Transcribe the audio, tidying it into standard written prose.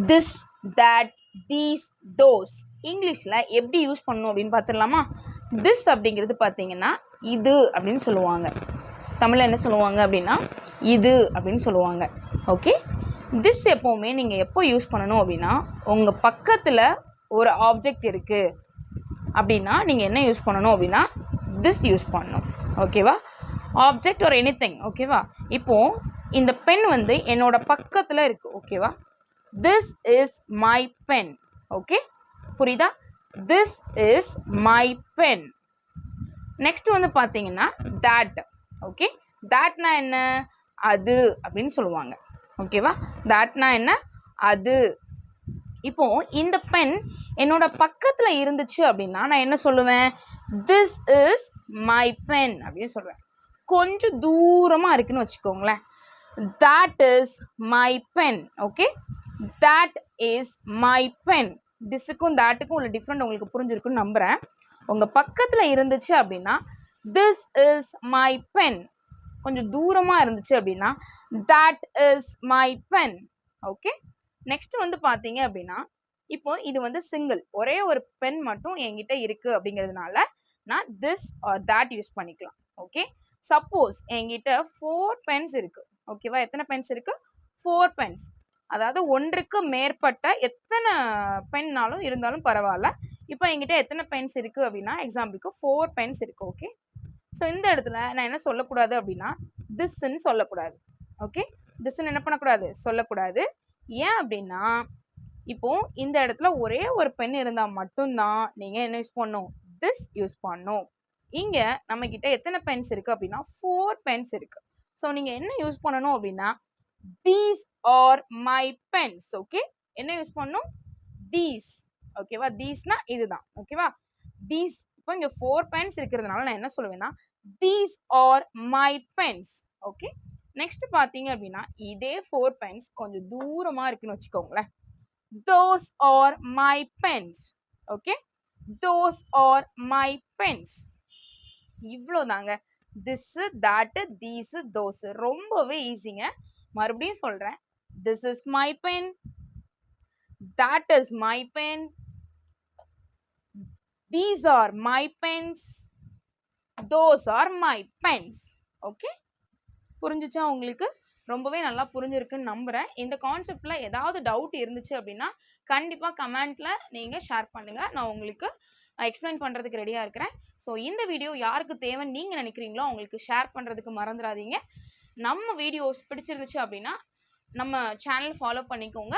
this, that, these, those. இங்கிலீஷில் எப்படி use பண்ணணும் அப்படின்னு பார்த்துடலாமா? திஸ் அப்படிங்கிறது பார்த்தீங்கன்னா இது அப்படின்னு சொல்லுவாங்க. தமிழில் என்ன சொல்லுவாங்க அப்படின்னா இது அப்படின்னு சொல்லுவாங்க. ஓகே, திஸ் எப்போவுமே நீங்கள் எப்போ யூஸ் பண்ணணும் அப்படின்னா உங்கள் பக்கத்தில் ஒரு ஆப்ஜெக்ட் இருக்குது அப்படின்னா நீங்கள் என்ன யூஸ் பண்ணணும் அப்படின்னா திஸ் யூஸ் பண்ணணும். ஓகேவா? ஆப்ஜெக்ட் ஒரு எனிதிங். ஓகேவா? இப்போது இந்த பென் வந்து என்னோட பக்கத்தில் இருக்குது. ஓகேவா? This is my pen. Okay, புரியுதா? This is my pen. Next வந்து பார்த்தீங்கன்னா that. ஓகே, thatனா என்ன? அது அப்படின்னு சொல்லுவாங்க. ஓகேவா? thatனா என்ன? அது. இப்போது இந்த பென் என்னோட பக்கத்தில் இருந்துச்சு அப்படின்னா நான் என்ன சொல்லுவேன்? திஸ் இஸ் மை பென் அப்படின்னு சொல்லுவேன். கொஞ்சம் தூரமாக இருக்குன்னு வச்சுக்கோங்களேன். that is my pen. Okay, that is my pen. திஸ்ஸுக்கும் thatுக்கும் உள்ள டிஃப்ரெண்ட் உங்களுக்கு புரிஞ்சிருக்குன்னு நம்புகிறேன். உங்கள் பக்கத்தில் இருந்துச்சு அப்படின்னா this is my pen. கொஞ்சம் தூரமாக இருந்துச்சு அப்படின்னா that is my pen. Okay, next வந்து பார்த்தீங்க அப்படின்னா இப்போ இது வந்து சிங்கிள், ஒரே ஒரு பென் மட்டும் என்கிட்ட இருக்குது அப்படிங்கிறதுனால நான் திஸ் ஆர் that யூஸ் பண்ணிக்கலாம். ஓகே, சப்போஸ் என்கிட்ட 4 பென்ஸ் இருக்குது. ஓகேவா? எத்தனை பென்ஸ் இருக்குது? 4 பென்ஸ். அதாவது ஒன்றுக்கு மேற்பட்ட எத்தனை பென்னாலும் இருந்தாலும் பரவாயில்ல. இப்போ என்கிட்ட எத்தனை பென்ஸ் இருக்குது அப்படின்னா எக்ஸாம்பிளுக்கு 4 பென்ஸ் இருக்குது. ஓகே, ஸோ இந்த இடத்துல நான் என்ன சொல்லக்கூடாது அப்படின்னா திஸ்ன்னு சொல்லக்கூடாது. ஓகே, திஸ்ன்னு என்ன பண்ணக்கூடாது? சொல்லக்கூடாது. ஏன் அப்படின்னா இப்போது இந்த இடத்துல ஒரே ஒரு பென் இருந்தால் மட்டும்தான் நீங்கள் என்ன யூஸ் பண்ணணும்? திஸ் யூஸ் பண்ணணும். இங்கே நம்மக்கிட்ட எத்தனை பென்ஸ் இருக்குது அப்படின்னா 4 பென்ஸ் இருக்குது. ஸோ நீங்கள் என்ன யூஸ் பண்ணணும் அப்படின்னா these are my pens. Okay, என்ன யூஸ் பண்ணணும்? these. ஓகேவா? thesனா இதுதான். ஓகேவா? these. இப்போ இங்கே 4 பென்ஸ் இருக்கிறதுனால நான் என்ன சொல்லுவேன்னா these are my pens. Okay, next பார்த்தீங்க அப்படின்னா இதே 4 பென்ஸ் கொஞ்சம் தூரமாக இருக்குன்னு வச்சுக்கோங்களேன். those are my pens. Okay, those are my pens. இவ்வளோதாங்க. this, that, these, those. ரொம்பவே ஈஸிங்க. மறுபடியும் சொல்கிறேன். this is my pen, that is my pen, these are my pens, those are my pens. Okay, புரிஞ்சிச்சா உங்களுக்கு? ரொம்பவே நல்லா புரிஞ்சிருக்குன்னு நம்புகிறேன். இந்த கான்செப்டில் ஏதாவது டவுட் இருந்துச்சு அப்படின்னா கண்டிப்பாக கமெண்ட்டில் நீங்கள் ஷேர் பண்ணுங்கள். நான் உங்களுக்கு எக்ஸ்பிளைன் பண்ணுறதுக்கு ரெடியாக இருக்கிறேன். ஸோ இந்த வீடியோ யாருக்கு தேவைன்னு நீங்கள் நினைக்கிறீங்களோ அவங்களுக்கு ஷேர் பண்ணுறதுக்கு மறந்துடாதீங்க. நம்ம வீடியோஸ் பிடிச்சிருந்துச்சு அப்படின்னா நம்ம சேனல் ஃபாலோ பண்ணிக்கோங்க.